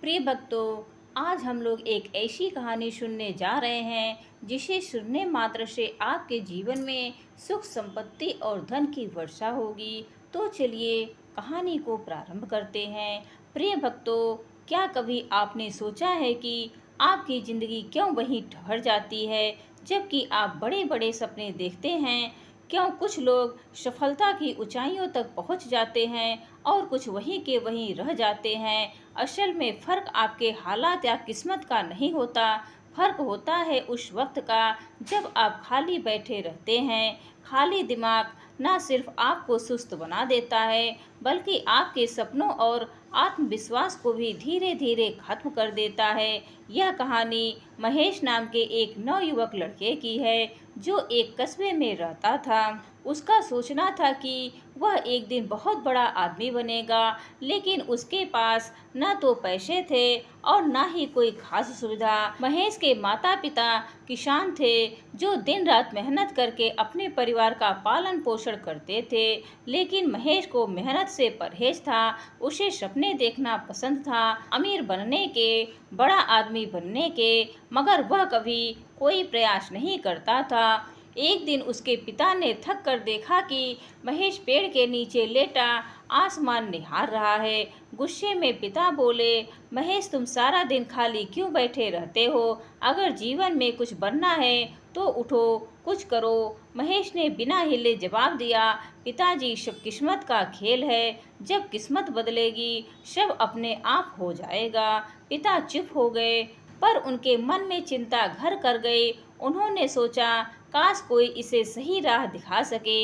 प्रिय भक्तों, आज हम लोग एक ऐसी कहानी सुनने जा रहे हैं जिसे सुनने मात्र से आपके जीवन में सुख संपत्ति और धन की वर्षा होगी। तो चलिए कहानी को प्रारंभ करते हैं। प्रिय भक्तों, क्या कभी आपने सोचा है कि आपकी जिंदगी क्यों वहीं ठहर जाती है जबकि आप बड़े बड़े सपने देखते हैं? क्यों कुछ लोग सफलता की ऊंचाइयों तक पहुंच जाते हैं और कुछ वहीं के वहीं रह जाते हैं? असल में फर्क आपके हालात या किस्मत का नहीं होता। फर्क होता है उस वक्त का जब आप खाली बैठे रहते हैं। खाली दिमाग ना सिर्फ आपको सुस्त बना देता है बल्कि आपके सपनों और आत्मविश्वास को भी धीरे धीरे खत्म कर देता है। यह कहानी महेश नाम के एक नवयुवक लड़के की है जो एक कस्बे में रहता था। उसका सोचना था कि वह एक दिन बहुत बड़ा आदमी बनेगा, लेकिन उसके पास न तो पैसे थे और न ही कोई खास सुविधा। महेश के माता पिता किसान थे जो दिन रात मेहनत करके अपने परिवार का पालन पोषण करते थे, लेकिन महेश को मेहनत से परहेज था। उसे सपने देखना पसंद था, अमीर बनने के, बड़ा आदमी बनने के, मगर वह कभी कोई प्रयास नहीं करता था। एक दिन उसके पिता ने थक कर देखा कि महेश पेड़ के नीचे लेटा आसमान निहार रहा है। गुस्से में पिता बोले, महेश तुम सारा दिन खाली क्यों बैठे रहते हो? अगर जीवन में कुछ बनना है तो उठो, कुछ करो। महेश ने बिना हिले जवाब दिया, पिताजी सब किस्मत का खेल है, जब किस्मत बदलेगी सब अपने आप हो जाएगा। पिता चुप हो गए, पर उनके मन में चिंता घर कर गई। उन्होंने सोचा, काश कोई इसे सही राह दिखा सके।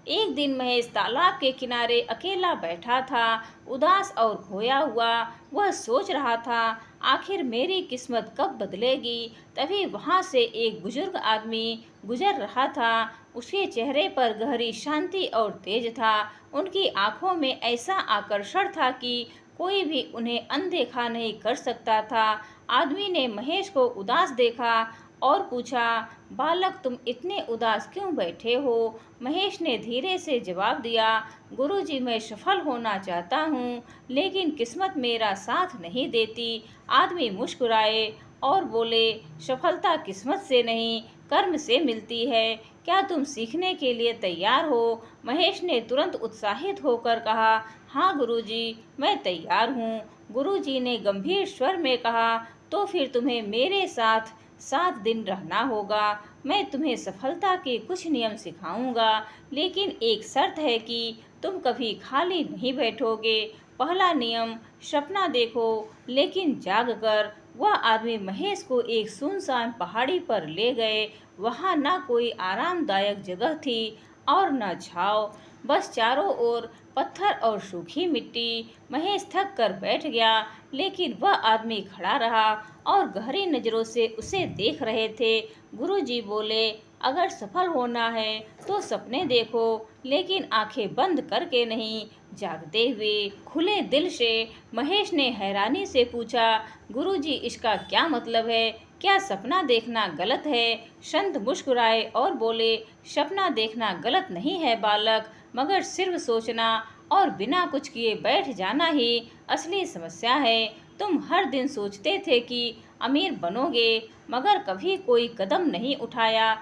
एक दिन महेश तालाब के किनारे अकेला बैठा था, उदास और खोया हुआ। वह सोच रहा था, आखिर मेरी किस्मत कब बदलेगी? तभी वहां से एक बुजुर्ग आदमी गुजर रहा था। उसके चेहरे पर गहरी शांति और तेज था। उनकी आंखों में ऐसा आकर्षण था कि कोई भी उन्हें अनदेखा नहीं कर सकता था। आदमी ने महेश को उदास देखा और पूछा, बालक तुम इतने उदास क्यों बैठे हो? महेश ने धीरे से जवाब दिया, गुरुजी मैं सफल होना चाहता हूँ, लेकिन किस्मत मेरा साथ नहीं देती। आदमी मुस्कुराए और बोले, सफलता किस्मत से नहीं कर्म से मिलती है। क्या तुम सीखने के लिए तैयार हो? महेश ने तुरंत उत्साहित होकर कहा, हाँ गुरुजी, मैं तैयार हूँ। गुरुजी ने गंभीर स्वर में कहा, तो फिर तुम्हें मेरे साथ 7 दिन रहना होगा। मैं तुम्हें सफलता के कुछ नियम सिखाऊंगा, लेकिन एक शर्त है कि तुम कभी खाली नहीं बैठोगे। पहला नियम, सपना देखो लेकिन जाग कर। वह आदमी महेश को एक सुनसान पहाड़ी पर ले गए। वहां न कोई आरामदायक जगह थी और न छाव, बस चारों ओर पत्थर और सूखी मिट्टी। महेश थक कर बैठ गया, लेकिन वह आदमी खड़ा रहा और गहरी नजरों से उसे देख रहे थे। गुरुजी बोले, अगर सफल होना है तो सपने देखो, लेकिन आंखें बंद करके नहीं, जागते हुए। खुले दिल से। महेश ने हैरानी से पूछा, गुरुजी इसका क्या मतलब है? क्या सपना देखना गलत है? संत मुस्कुराए और बोले, सपना देखना गलत नहीं है बालक, मगर सिर्फ सोचना और बिना कुछ किए बैठ जाना ही असली समस्या है। तुम हर दिन सोचते थे कि अमीर बनोगे, मगर कभी कोई कदम नहीं उठाया।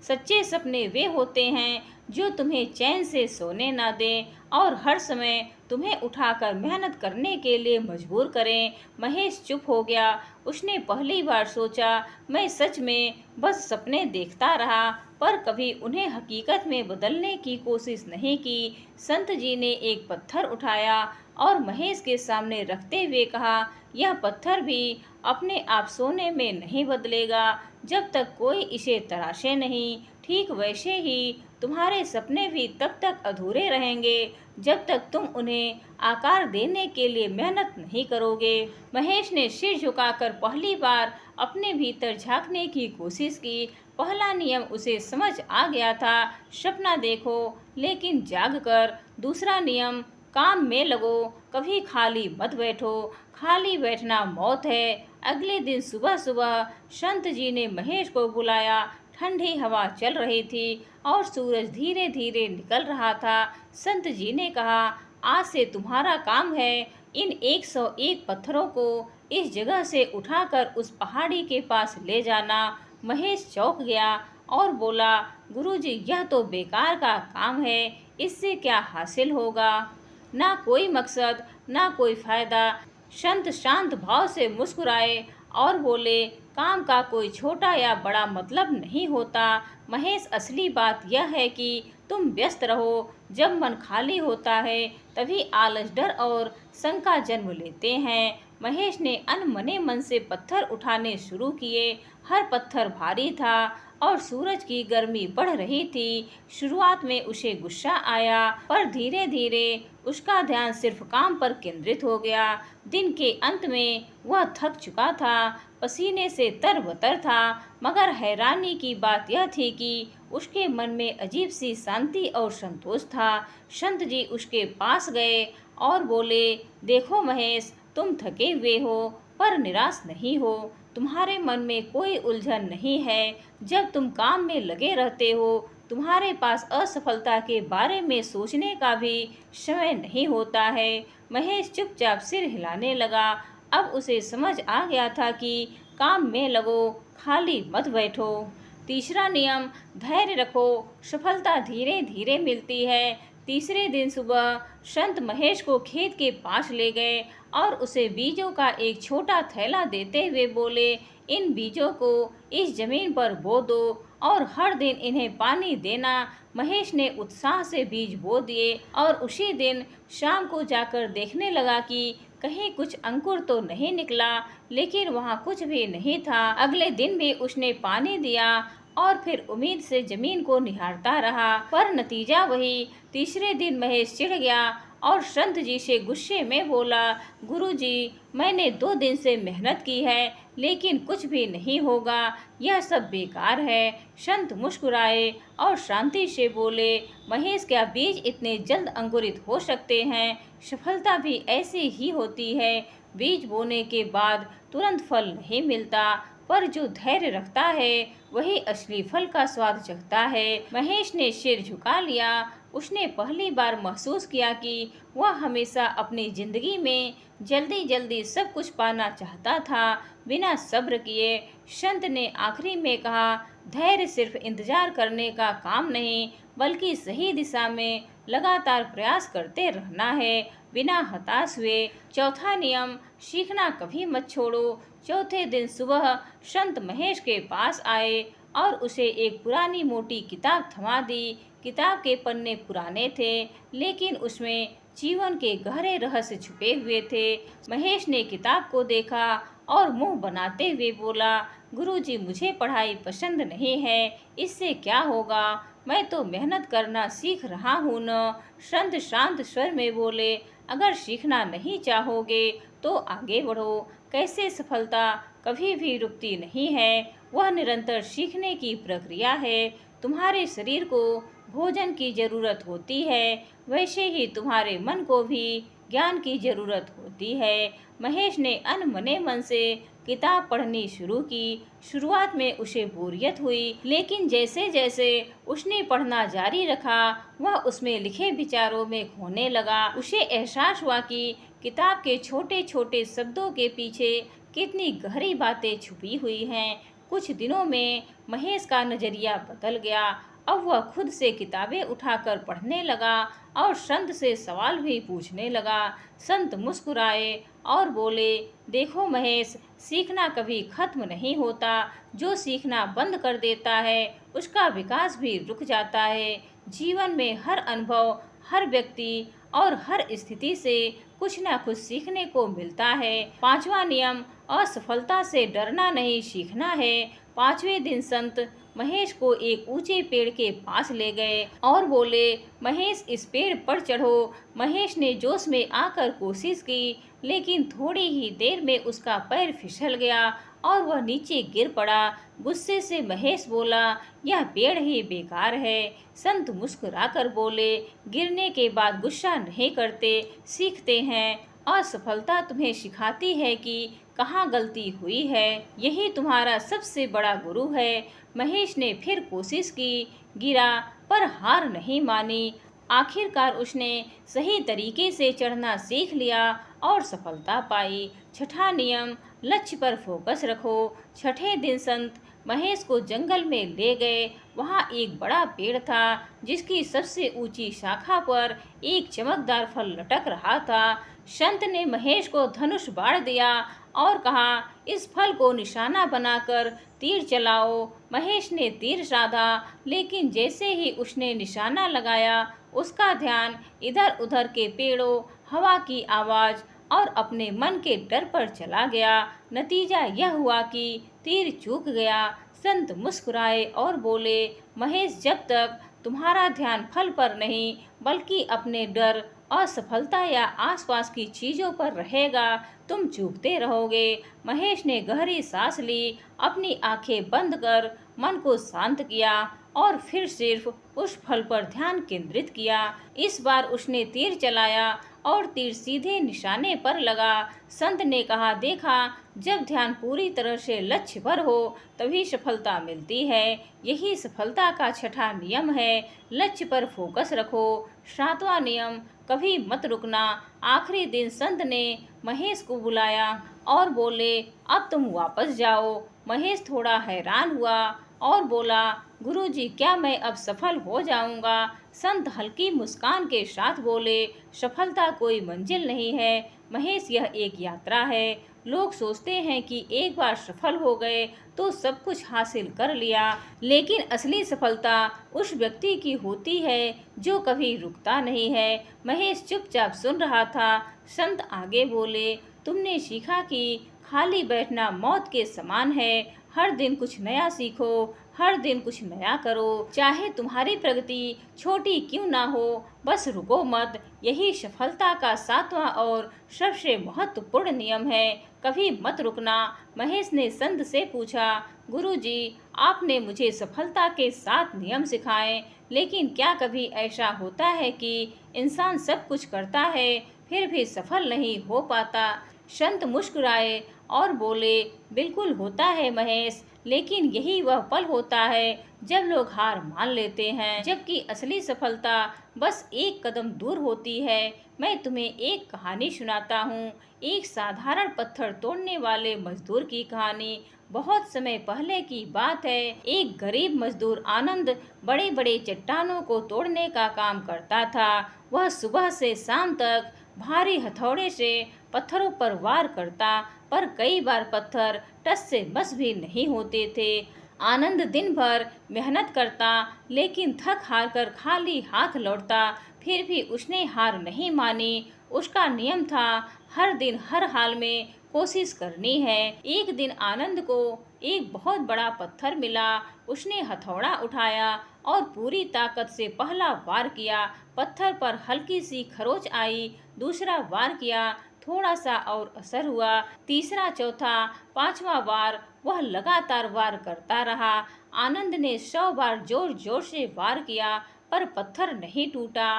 सच्चे सपने वे होते हैं जो तुम्हें चैन से सोने ना दें और हर समय तुम्हें उठाकर मेहनत करने के लिए मजबूर करें। महेश चुप हो गया। उसने पहली बार सोचा, मैं सच में बस सपने देखता रहा, पर कभी उन्हें हकीकत में बदलने की कोशिश नहीं की। संत जी ने एक पत्थर उठाया और महेश के सामने रखते हुए कहा, यह पत्थर भी अपने आप सोने में नहीं बदलेगा जब तक कोई इसे तराशे नहीं। ठीक वैसे ही तुम्हारे सपने भी तब तक अधूरे रहेंगे जब तक तुम उन्हें आकार देने के लिए मेहनत नहीं करोगे। महेश ने सिर झुकाकर पहली बार अपने भीतर झांकने की कोशिश की। पहला नियम उसे समझ आ गया था, सपना देखो लेकिन जाग कर। दूसरा नियम, काम में लगो, कभी खाली मत बैठो, खाली बैठना मौत है। अगले दिन सुबह सुबह संत जी ने महेश को बुलाया। ठंडी हवा चल रही थी और सूरज धीरे धीरे निकल रहा था। संत जी ने कहा, आज से तुम्हारा काम है इन 101 पत्थरों को इस जगह से उठाकर उस पहाड़ी के पास ले जाना। महेश चौंक गया और बोला, गुरुजी, यह तो बेकार का काम है, इससे क्या हासिल होगा? ना कोई मकसद, ना कोई फायदा। संत शांत भाव से मुस्कुराए और बोले, काम का कोई छोटा या बड़ा मतलब नहीं होता महेश, असली बात यह है कि तुम व्यस्त रहो। जब मन खाली होता है तभी आलस, डर और शंका जन्म लेते हैं। महेश ने अनमने मन से पत्थर उठाने शुरू किए। हर पत्थर भारी था और सूरज की गर्मी बढ़ रही थी। शुरुआत में उसे गुस्सा आया, पर धीरे धीरे उसका ध्यान सिर्फ काम पर केंद्रित हो गया। दिन के अंत में वह थक चुका था, पसीने से तरबतर था, मगर हैरानी की बात यह थी कि उसके मन में अजीब सी शांति और संतोष था। संत जी उसके पास गए और बोले, देखो महेश, तुम थके हुए हो पर निराश नहीं हो। तुम्हारे मन में कोई उलझन नहीं है। जब तुम काम में लगे रहते हो तुम्हारे पास असफलता के बारे में सोचने का भी समय नहीं होता है। महेश चुपचाप सिर हिलाने लगा। अब उसे समझ आ गया था कि काम में लगो, खाली मत बैठो। तीसरा नियम, धैर्य रखो, सफलता धीरे धीरे मिलती है। तीसरे दिन सुबह संत महेश को खेत के पास ले गए और उसे बीजों का एक छोटा थैला देते हुए बोले, इन बीजों को इस जमीन पर बो दो और हर दिन इन्हें पानी देना। महेश ने उत्साह से बीज बो दिए और उसी दिन शाम को जाकर देखने लगा कि कहीं कुछ अंकुर तो नहीं निकला, लेकिन वहाँ कुछ भी नहीं था। अगले दिन भी उसने पानी दिया और फिर उम्मीद से जमीन को निहारता रहा, पर नतीजा वही। तीसरे दिन महेश चिढ़ गया और संत जी से गुस्से में बोला, गुरुजी, मैंने 2 दिन से मेहनत की है लेकिन कुछ भी नहीं होगा, यह सब बेकार है। संत मुस्कुराए और शांति से बोले, महेश, क्या बीज इतने जल्द अंकुरित हो सकते हैं? सफलता भी ऐसी ही होती है। बीज बोने के बाद तुरंत फल नहीं मिलता, पर जो धैर्य रखता है वही असली फल का स्वाद चखता है। महेश ने सिर झुका लिया। उसने पहली बार महसूस किया कि वह हमेशा अपनी जिंदगी में जल्दी जल्दी सब कुछ पाना चाहता था, बिना सब्र किए। संत ने आखिरी में कहा, धैर्य सिर्फ इंतजार करने का काम नहीं, बल्कि सही दिशा में लगातार प्रयास करते रहना है, बिना हताश हुए। चौथा नियम, सीखना कभी मत छोड़ो। चौथे दिन सुबह संत महेश के पास आए और उसे एक पुरानी मोटी किताब थमा दी। किताब के पन्ने पुराने थे, लेकिन उसमें जीवन के गहरे रहस्य छुपे हुए थे। महेश ने किताब को देखा और मुंह बनाते हुए बोला, गुरुजी, मुझे पढ़ाई पसंद नहीं है, इससे क्या होगा? मैं तो मेहनत करना सीख रहा हूँ न। संत शांत स्वर में बोले, अगर सीखना नहीं चाहोगे तो आगे बढ़ो। कैसे सफलता कभी भी रुकती नहीं है, वह निरंतर सीखने की प्रक्रिया है। तुम्हारे शरीर को भोजन की जरूरत होती है, वैसे ही तुम्हारे मन को भी ज्ञान की जरूरत होती है। महेश ने अनमने मन से किताब पढ़नी शुरू की। शुरुआत में उसे बोरियत हुई, लेकिन जैसे जैसे उसने पढ़ना जारी रखा वह उसमें लिखे विचारों में खोने लगा। उसे एहसास हुआ कि किताब के छोटे छोटे शब्दों के पीछे कितनी गहरी बातें छुपी हुई हैं। कुछ दिनों में महेश का नजरिया बदल गया। अब वह खुद से किताबें उठाकर पढ़ने लगा और संत से सवाल भी पूछने लगा। संत मुस्कुराए और बोले, देखो महेश, सीखना कभी खत्म नहीं होता। जो सीखना बंद कर देता है उसका विकास भी रुक जाता है। जीवन में हर अनुभव, हर व्यक्ति और हर स्थिति से कुछ ना कुछ सीखने को मिलता है। पांचवा नियम, असफलता से डरना नहीं, सीखना है। पांचवें दिन संत महेश को एक ऊंचे पेड़ के पास ले गए और बोले, महेश, इस पेड़ पर चढ़ो। महेश ने जोश में आकर कोशिश की, लेकिन थोड़ी ही देर में उसका पैर फिसल गया और वह नीचे गिर पड़ा। गुस्से से महेश बोला, यह पेड़ ही बेकार है। संत मुस्कुराकर बोले, गिरने के बाद गुस्सा नहीं करते, सीखते हैं। असफलता तुम्हें सिखाती है कि कहाँ गलती हुई है, यही तुम्हारा सबसे बड़ा गुरु है। महेश ने फिर कोशिश की, गिरा, पर हार नहीं मानी। आखिरकार उसने सही तरीके से चढ़ना सीख लिया और सफलता पाई। छठा नियम, लक्ष्य पर फोकस रखो। छठे दिन संत महेश को जंगल में ले गए। वहाँ एक बड़ा पेड़ था जिसकी सबसे ऊंची शाखा पर एक चमकदार फल लटक रहा था। संत ने महेश को धनुष बाण दिया और कहा, इस फल को निशाना बनाकर तीर चलाओ। महेश ने तीर साधा, लेकिन जैसे ही उसने निशाना लगाया उसका ध्यान इधर उधर के पेड़ों, हवा की आवाज और अपने मन के डर पर चला गया। नतीजा यह हुआ कि तीर चूक गया। संत मुस्कुराए और बोले, महेश, जब तक तुम्हारा ध्यान फल पर नहीं बल्कि अपने डर, असफलता या आसपास की चीजों पर रहेगा, तुम चूकते रहोगे। महेश ने गहरी सांस ली, अपनी आंखें बंद कर मन को शांत किया और फिर सिर्फ उस फल पर ध्यान केंद्रित किया। इस बार उसने तीर चलाया और तीर सीधे निशाने पर लगा। संत ने कहा, देखा, जब ध्यान पूरी तरह से लक्ष्य पर हो तभी सफलता मिलती है। यही सफलता का छठा नियम है, लक्ष्य पर फोकस रखो। सातवां नियम, कभी मत रुकना। आखिरी दिन संत ने महेश को बुलाया और बोले, अब तुम वापस जाओ। महेश थोड़ा हैरान हुआ और बोला, गुरुजी, क्या मैं अब सफल हो जाऊंगा? संत हल्की मुस्कान के साथ बोले, सफलता कोई मंजिल नहीं है महेश, यह एक यात्रा है। लोग सोचते हैं कि एक बार सफल हो गए तो सब कुछ हासिल कर लिया, लेकिन असली सफलता उस व्यक्ति की होती है जो कभी रुकता नहीं है। महेश चुपचाप सुन रहा था। संत आगे बोले, तुमने सीखा कि खाली बैठना मौत के समान है। हर दिन कुछ नया सीखो, हर दिन कुछ नया करो, चाहे तुम्हारी प्रगति छोटी क्यों ना हो, बस रुको मत। यही सफलता का सातवां और सबसे महत्वपूर्ण नियम है, कभी मत रुकना। महेश ने संत से पूछा, गुरुजी, आपने मुझे सफलता के 7 नियम सिखाए, लेकिन क्या कभी ऐसा होता है कि इंसान सब कुछ करता है फिर भी सफल नहीं हो पाता? संत मुस्कुराए और बोले, बिल्कुल होता है महेश, लेकिन यही वह पल होता है जब लोग हार मान लेते हैं, जबकि असली सफलता बस एक कदम दूर होती है। मैं तुम्हें एक कहानी सुनाता हूँ, एक साधारण पत्थर तोड़ने वाले मजदूर की कहानी। बहुत समय पहले की बात है। एक गरीब मजदूर आनंद बड़े बड़े चट्टानों को तोड़ने का काम करता था। वह सुबह से शाम तक भारी हथौड़े से पत्थरों पर वार करता, पर कई बार पत्थर टस से मस भी नहीं होते थे। आनंद दिन भर मेहनत करता, लेकिन थक हार कर खाली हाथ लौटता। फिर भी उसने हार नहीं मानी। उसका नियम था, हर दिन हर हाल में कोशिश करनी है। एक दिन आनंद को एक बहुत बड़ा पत्थर मिला। उसने हथौड़ा उठाया और पूरी ताकत से पहला वार किया। पत्थर पर हल्की सी खरोंच आई। दूसरा वार किया, थोड़ा सा और असर हुआ। तीसरा, चौथा, पांचवा बार वह लगातार वार करता रहा। आनंद ने 100 बार जोर जोर से वार किया, पर पत्थर नहीं टूटा।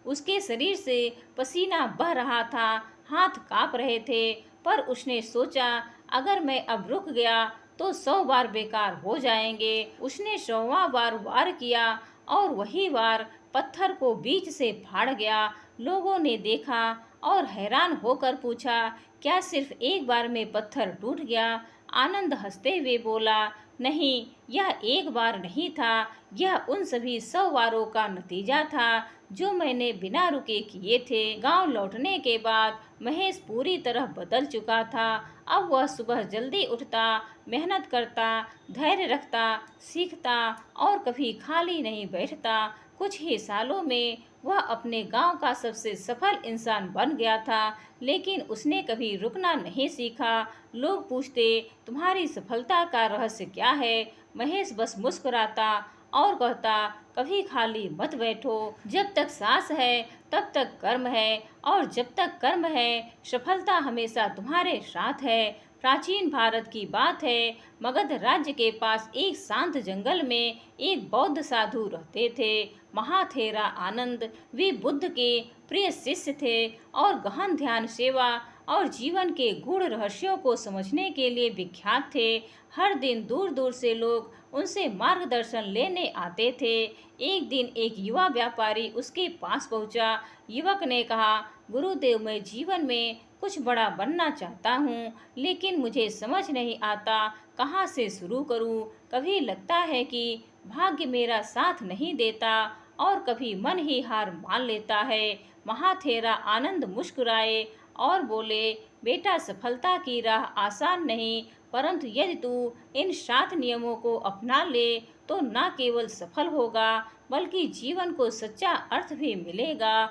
उसके शरीर से पसीना बह रहा था, हाथ कांप रहे थे, पर उसने सोचा, अगर मैं अब रुक गया तो 100 बार बेकार हो जाएंगे। उसने 100वां बार वार किया और वही वार पत्थर को बीच से फाड़ गया। लोगों ने देखा और हैरान होकर पूछा, क्या सिर्फ एक बार में पत्थर टूट गया? आनंद हंसते हुए बोला, नहीं, यह एक बार नहीं था, यह उन सभी 100 वारों का नतीजा था जो मैंने बिना रुके किए थे। गांव लौटने के बाद महेश पूरी तरह बदल चुका था। अब वह सुबह जल्दी उठता, मेहनत करता, धैर्य रखता, सीखता और कभी खाली नहीं बैठता। कुछ ही सालों में वह अपने गांव का सबसे सफल इंसान बन गया था, लेकिन उसने कभी रुकना नहीं सीखा। लोग पूछते, तुम्हारी सफलता का रहस्य क्या है? महेश बस मुस्कुराता और कहता, कभी खाली मत बैठो। जब तक सांस है तब तक कर्म है, और जब तक कर्म है सफलता हमेशा तुम्हारे साथ है। प्राचीन भारत की बात है। मगध राज्य के पास एक शांत जंगल में एक बौद्ध साधु रहते थे, महाथेरा आनंद। वे बुद्ध के प्रिय शिष्य थे और गहन ध्यान, सेवा और जीवन के गूढ़ रहस्यों को समझने के लिए विख्यात थे। हर दिन दूर दूर से लोग उनसे मार्गदर्शन लेने आते थे। एक दिन एक युवा व्यापारी उसके पास पहुंचा। युवक ने कहा, गुरुदेव, मैं जीवन में कुछ बड़ा बनना चाहता हूँ, लेकिन मुझे समझ नहीं आता कहाँ से शुरू करूँ। कभी लगता है कि भाग्य मेरा साथ नहीं देता और कभी मन ही हार मान लेता है। महाथेरा आनंद मुस्कुराए और बोले, बेटा, सफलता की राह आसान नहीं, परंतु यदि तू इन 7 नियमों को अपना ले तो न केवल सफल होगा बल्कि जीवन को सच्चा अर्थ भी मिलेगा।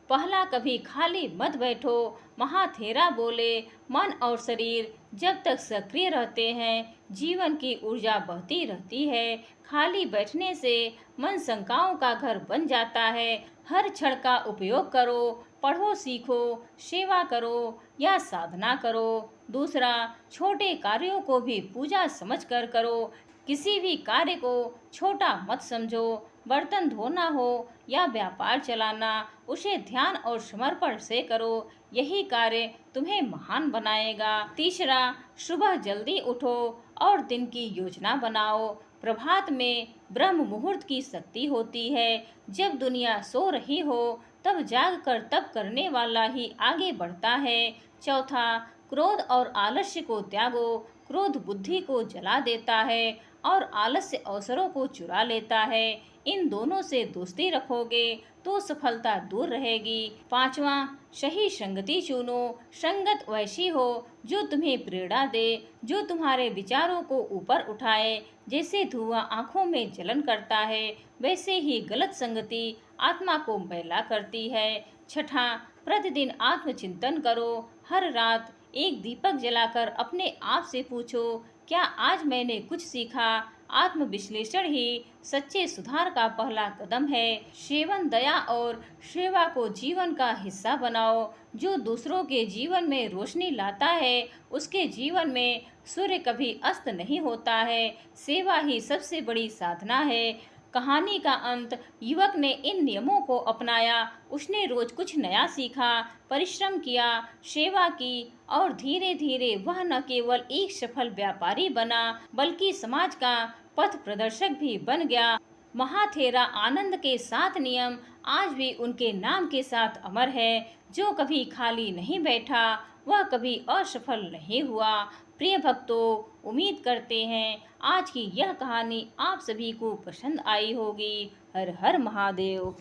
पहला, कभी खाली मत बैठो। महाथेरा बोले, मन और शरीर जब तक सक्रिय रहते हैं, जीवन की ऊर्जा बहती रहती है। खाली बैठने से मन शंकाओं का घर बन जाता है। हर क्षण का उपयोग करो, पढ़ो, सीखो, सेवा करो या साधना करो। दूसरा, छोटे कार्यों को भी पूजा समझकर करो। किसी भी कार्य को छोटा मत समझो। बर्तन धोना हो या व्यापार चलाना, उसे ध्यान और समर्पण से करो। यही कार्य तुम्हें महान बनाएगा। तीसरा, सुबह जल्दी उठो और दिन की योजना बनाओ। प्रभात में ब्रह्म मुहूर्त की शक्ति होती है। जब दुनिया सो रही हो तब जाग कर तप करने वाला ही आगे बढ़ता है। चौथा, क्रोध और आलस्य को त्यागो। क्रोध बुद्धि को जला देता है और आलस्य अवसरों को चुरा लेता है। इन दोनों से दोस्ती रखोगे तो सफलता दूर रहेगी। पांचवा, सही संगति चुनो। संगत वैसी हो जो तुम्हें प्रेरणा दे, जो तुम्हारे विचारों को ऊपर उठाए। जैसे धुआं आंखों में जलन करता है, वैसे ही गलत संगति आत्मा को मैला करती है। छठा, प्रतिदिन आत्मचिंतन करो। हर रात एक दीपक जलाकर अपने आप से पूछो, क्या आज मैंने कुछ सीखा? आत्मविश्लेषण ही सच्चे सुधार का पहला कदम है। सेवन, दया और सेवा को जीवन का हिस्सा बनाओ। जो दूसरों के जीवन में रोशनी लाता है, उसके जीवन में सूर्य कभी अस्त नहीं होता है। सेवा ही सबसे बड़ी साधना है। कहानी का अंत, युवक ने इन नियमों को अपनाया। उसने रोज कुछ नया सीखा, परिश्रम किया, सेवा की और धीरे धीरे वह न केवल एक सफल व्यापारी बना बल्कि समाज का पथ प्रदर्शक भी बन गया। महाथेरा आनंद के 7 नियम आज भी उनके नाम के साथ अमर है। जो कभी खाली नहीं बैठा वह कभी असफल नहीं हुआ। प्रिय भक्तों, उम्मीद करते हैं आज की यह कहानी आप सभी को पसंद आई होगी। हर हर महादेव।